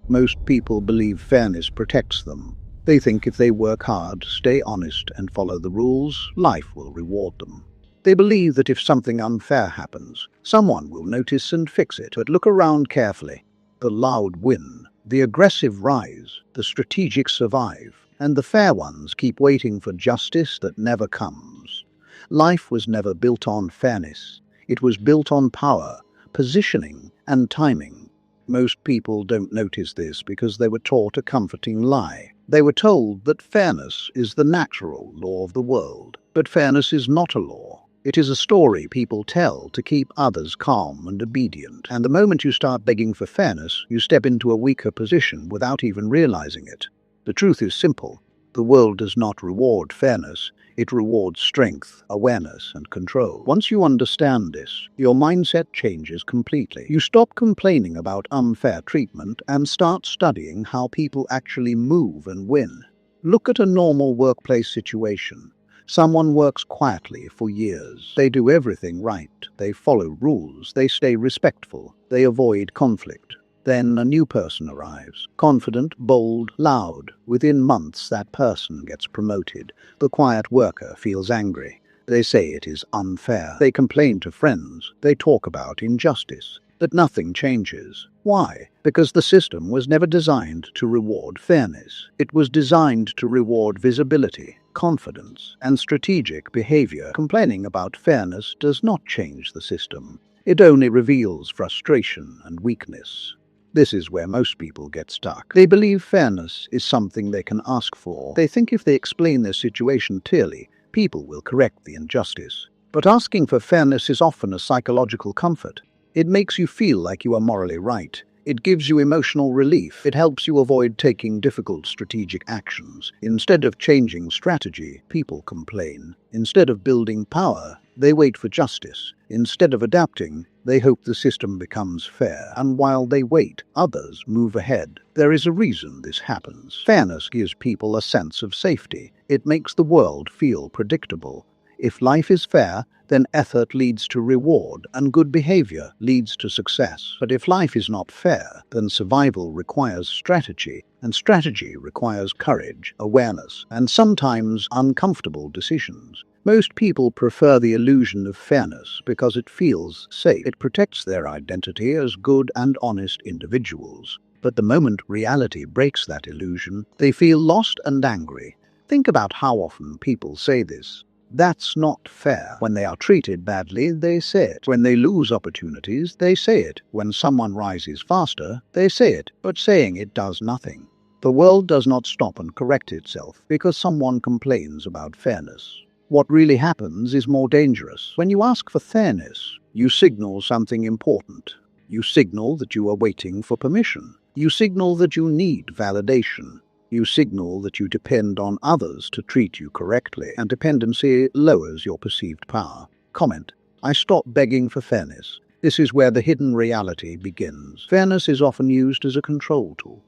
Most people believe fairness protects them. They think if they work hard, stay honest, and follow the rules, life will reward them. They believe that if something unfair happens, someone will notice and fix it. But look around carefully. The loud win, the aggressive rise, the strategic survive, and the fair ones keep waiting for justice that never comes. Life was never built on fairness. It was built on power, positioning, and timing. Most people don't notice this because they were taught a comforting lie. They were told that fairness is the natural law of the world. But fairness is not a law. It is a story people tell to keep others calm and obedient. And the moment you start begging for fairness, you step into a weaker position without even realizing it. The truth is simple. The world does not reward fairness. It rewards strength, awareness, and control. Once you understand this, your mindset changes completely. You stop complaining about unfair treatment and start studying how people actually move and win. Look at a normal workplace situation. Someone works quietly for years. They do everything right. They follow rules. They stay respectful. They avoid conflict. Then a new person arrives. Confident, bold, loud. Within months, that person gets promoted. The quiet worker feels angry. They say it is unfair. They complain to friends. They talk about injustice. But nothing changes. Why? Because the system was never designed to reward fairness. It was designed to reward visibility, confidence, and strategic behavior. Complaining about fairness does not change the system. It only reveals frustration and weakness. This is where most people get stuck. They believe fairness is something they can ask for. They think if they explain their situation clearly, people will correct the injustice. But asking for fairness is often a psychological comfort. It makes you feel like you are morally right. It gives you emotional relief. It helps you avoid taking difficult strategic actions. Instead of changing strategy, people complain. Instead of building power, they wait for justice. Instead of adapting, they hope the system becomes fair. And while they wait, others move ahead. There is a reason this happens. Fairness gives people a sense of safety. It makes the world feel predictable. If life is fair, then effort leads to reward and good behavior leads to success. But if life is not fair, then survival requires strategy, and strategy requires courage, awareness, and sometimes uncomfortable decisions. Most people prefer the illusion of fairness because it feels safe. It protects their identity as good and honest individuals. But the moment reality breaks that illusion, they feel lost and angry. Think about how often people say this. That's not fair. When they are treated badly, they say it. When they lose opportunities, they say it. When someone rises faster, they say it. But saying it does nothing. The world does not stop and correct itself because someone complains about fairness. What really happens is more dangerous. When you ask for fairness, you signal something important. You signal that you are waiting for permission. You signal that you need validation. You signal that you depend on others to treat you correctly, and dependency lowers your perceived power. Comment: I stop begging for fairness. This is where the hidden reality begins. Fairness is often used as a control tool.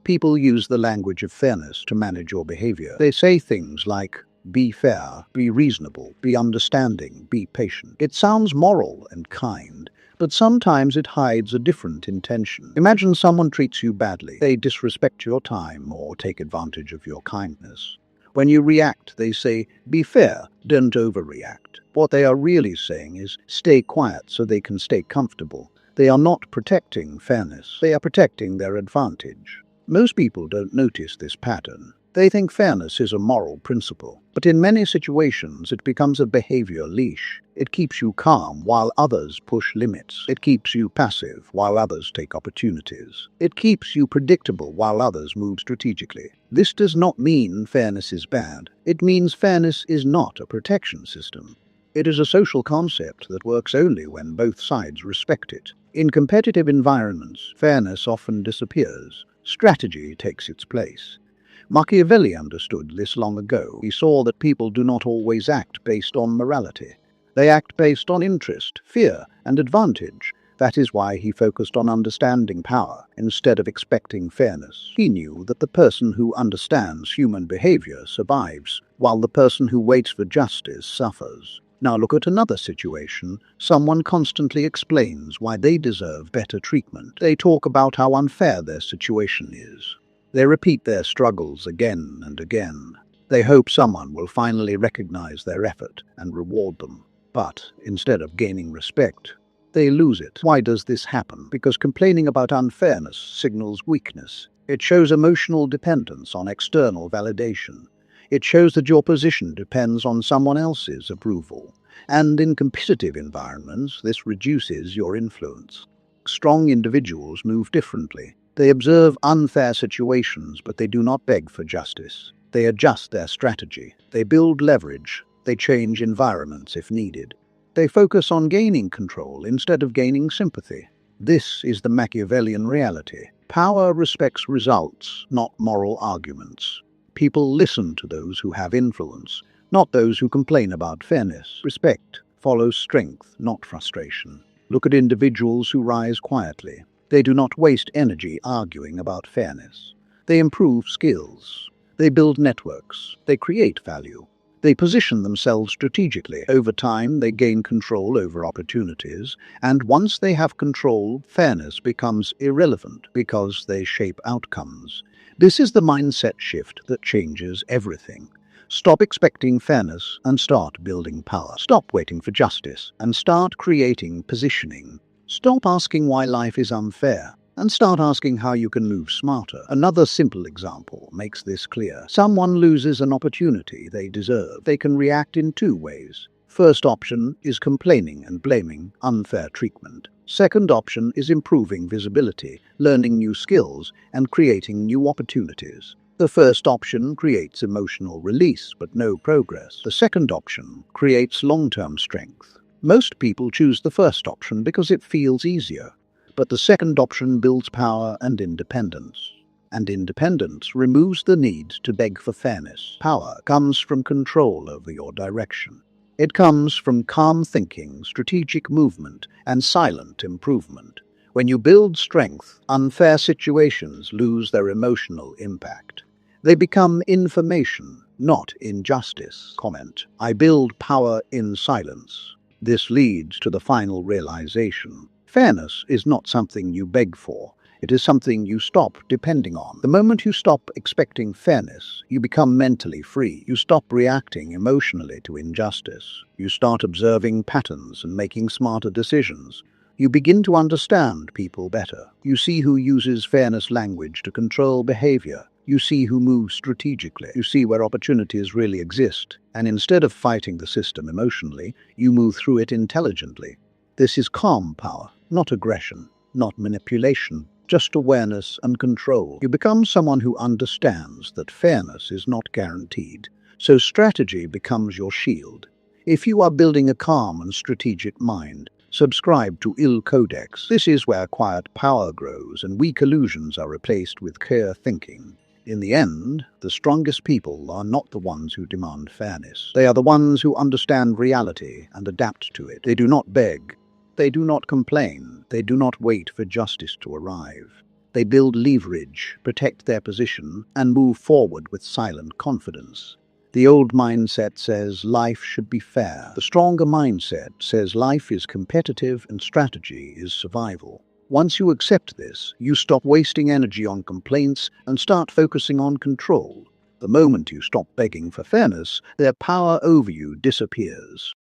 People use the language of fairness to manage your behavior. They say things like, be fair, be reasonable, be understanding, be patient. It sounds moral and kind, but sometimes it hides a different intention. Imagine someone treats you badly. They disrespect your time or take advantage of your kindness. When you react, they say, be fair, don't overreact. What they are really saying is, stay quiet so they can stay comfortable. They are not protecting fairness. They are protecting their advantage. Most people don't notice this pattern. They think fairness is a moral principle, but in many situations it becomes a behavior leash. It keeps you calm while others push limits. It keeps you passive while others take opportunities. It keeps you predictable while others move strategically. This does not mean fairness is bad. It means fairness is not a protection system. It is a social concept that works only when both sides respect it. In competitive environments, fairness often disappears. Strategy takes its place. Machiavelli understood this long ago. He saw that people do not always act based on morality. They act based on interest, fear, and advantage. That is why he focused on understanding power instead of expecting fairness. He knew that the person who understands human behavior survives, while the person who waits for justice suffers. Now look at another situation. Someone constantly explains why they deserve better treatment. They talk about how unfair their situation is. They repeat their struggles again and again. They hope someone will finally recognize their effort and reward them. But instead of gaining respect, they lose it. Why does this happen? Because complaining about unfairness signals weakness. It shows emotional dependence on external validation. It shows that your position depends on someone else's approval. And in competitive environments, this reduces your influence. Strong individuals move differently. They observe unfair situations, but they do not beg for justice. They adjust their strategy. They build leverage. They change environments if needed. They focus on gaining control instead of gaining sympathy. This is the Machiavellian reality. Power respects results, not moral arguments. People listen to those who have influence, not those who complain about fairness. Respect follows strength, not frustration. Look at individuals who rise quietly. They do not waste energy arguing about fairness. They improve skills. They build networks. They create value. They position themselves strategically. Over time, they gain control over opportunities, and once they have control, fairness becomes irrelevant because they shape outcomes. This is the mindset shift that changes everything. Stop expecting fairness and start building power. Stop waiting for justice and start creating positioning. Stop asking why life is unfair and start asking how you can move smarter. Another simple example makes this clear. Someone loses an opportunity they deserve. They can react in two ways. First option is complaining and blaming unfair treatment. Second option is improving visibility, learning new skills, and creating new opportunities. The first option creates emotional release but no progress. The second option creates long-term strength. Most people choose the first option because it feels easier, but the second option builds power and independence. And independence removes the need to beg for fairness. Power comes from control over your direction. It comes from calm thinking, strategic movement, and silent improvement. When you build strength, unfair situations lose their emotional impact. They become information, not injustice. Comment: I build power in silence. This leads to the final realization. Fairness is not something you beg for. It is something you stop depending on. The moment you stop expecting fairness, you become mentally free. You stop reacting emotionally to injustice. You start observing patterns and making smarter decisions. You begin to understand people better. You see who uses fairness language to control behavior. You see who moves strategically. You see where opportunities really exist. And instead of fighting the system emotionally, you move through it intelligently. This is calm power, not aggression, not manipulation, just awareness and control. You become someone who understands that fairness is not guaranteed, so strategy becomes your shield. If you are building a calm and strategic mind, subscribe to Il Codex. This is where quiet power grows and weak illusions are replaced with clear thinking. In the end, the strongest people are not the ones who demand fairness. They are the ones who understand reality and adapt to it. They do not beg. They do not complain. They do not wait for justice to arrive. They build leverage, protect their position, and move forward with silent confidence. The old mindset says life should be fair. The stronger mindset says life is competitive and strategy is survival. Once you accept this, you stop wasting energy on complaints and start focusing on control. The moment you stop begging for fairness, their power over you disappears.